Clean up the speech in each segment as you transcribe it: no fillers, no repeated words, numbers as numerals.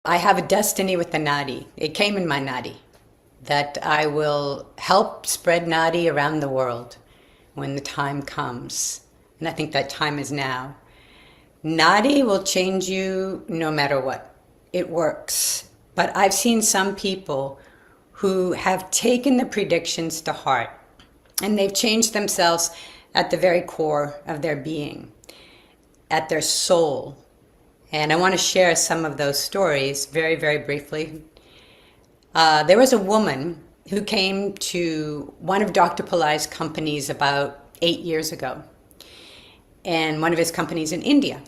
I have a destiny with the Nadi. It came in my Nadi that I will help spread Nadi around the world when the time comes. And I think that time is now. Nadi will change you no matter what. It works. But I've seen some people who have taken the predictions to heart and they've changed themselves at the very core of their being, at their soul. And I want to share some of those stories very, very briefly. There was a woman who came to one of Dr. Pillai's companies about 8 years ago, and one of his companies in India.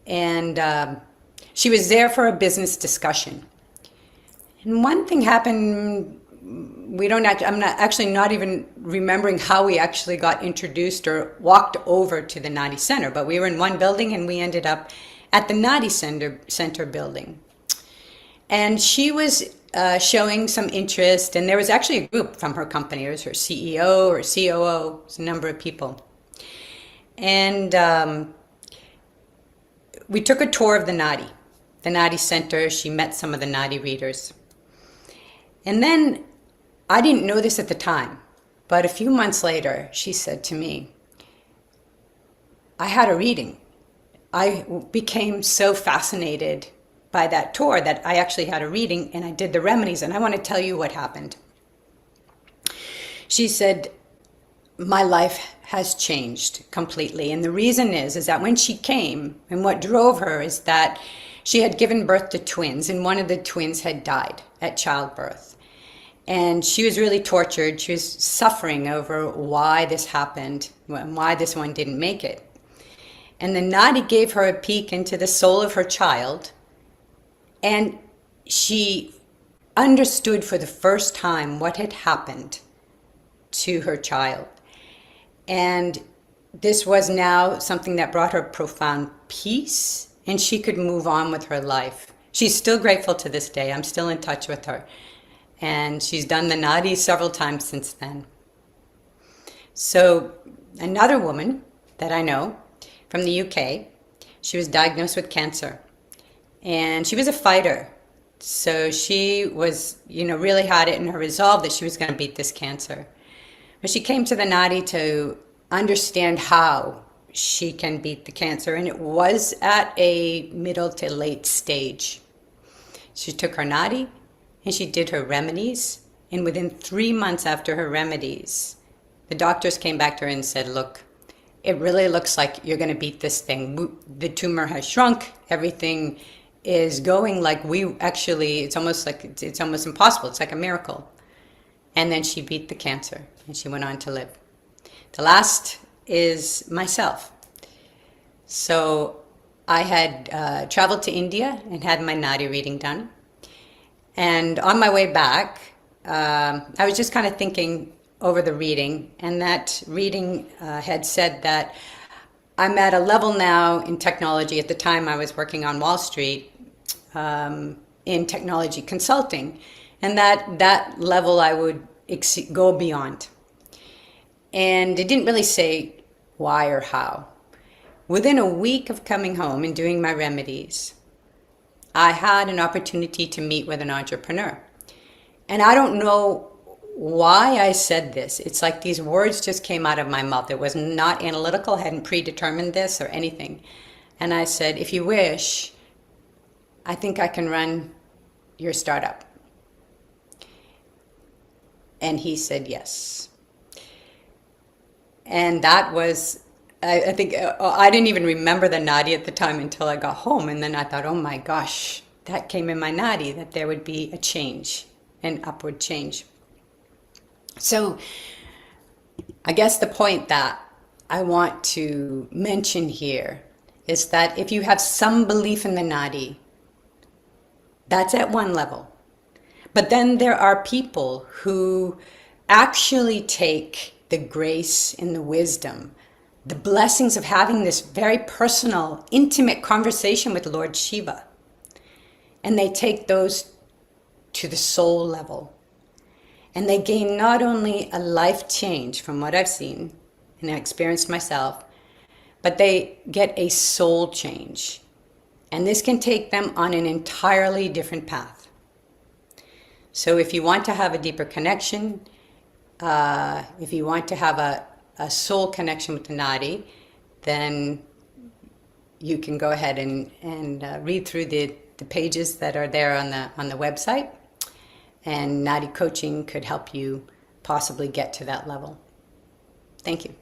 And she was there for a business discussion. And one thing happened, I'm not even remembering how we actually got introduced or walked over to the Nadi Center, but we were in one building and we ended up at the Nadi Center building. And she was showing some interest, and there was actually a group from her company. It was her CEO or COO, it was a number of people. And we took a tour of the Nadi Center. She met some of the Nadi readers. And then, I didn't know this at the time, but a few months later, she said to me, I had a reading. I became so fascinated by that tour that I actually had a reading and I did the remedies, and I want to tell you what happened. She said, my life has changed completely. And the reason is that when she came, and what drove her is that she had given birth to twins, and one of the twins had died at childbirth. And she was really tortured. She was suffering over why this happened, why this one didn't make it. And the Nadi gave her a peek into the soul of her child, and she understood for the first time what had happened to her child. And this was now something that brought her profound peace, and she could move on with her life. She's still grateful to this day. I'm still in touch with her. And she's done the Nadi several times since then. So another woman that I know from the UK, she was diagnosed with cancer. And she was a fighter. So she was, really had it in her resolve that she was going to beat this cancer. But she came to the Nadi to understand how she can beat the cancer. And it was at a middle to late stage. She took her Nadi and she did her remedies. And within 3 months after her remedies, the doctors came back to her and said, look, it really looks like you're going to beat this thing. The tumor has shrunk. Everything is going like it's almost impossible. It's like a miracle. And then she beat the cancer and she went on to live. The last is myself. So I had traveled to India and had my Nadi reading done. And on my way back, I was just kind of thinking over the reading, and that reading had said that I'm at a level now in technology. At the time I was working on Wall Street in technology consulting, and that level I would go beyond. And it didn't really say why or how. Within a week of coming home and doing my remedies, I had an opportunity to meet with an entrepreneur. And I don't know why I said this. It's like these words just came out of my mouth. It was not analytical, I hadn't predetermined this or anything. And I said, if you wish, I think I can run your startup. And he said yes. And that was, I think, I didn't even remember the Nadi at the time until I got home. And then I thought, oh my gosh, that came in my Nadi, that there would be a change, an upward change. So I guess the point that I want to mention here is that if you have some belief in the Nadi, that's at one level. But then there are people who actually take the grace and the wisdom, the blessings of having this very personal, intimate conversation with Lord Shiva, and they take those to the soul level. And they gain not only a life change from what I've seen and I experienced myself, but they get a soul change. And this can take them on an entirely different path. So if you want to have a deeper connection, if you want to have a soul connection with the Nadi, then you can go ahead and read through the pages that are there on the website. And Nadi coaching could help you possibly get to that level. Thank you.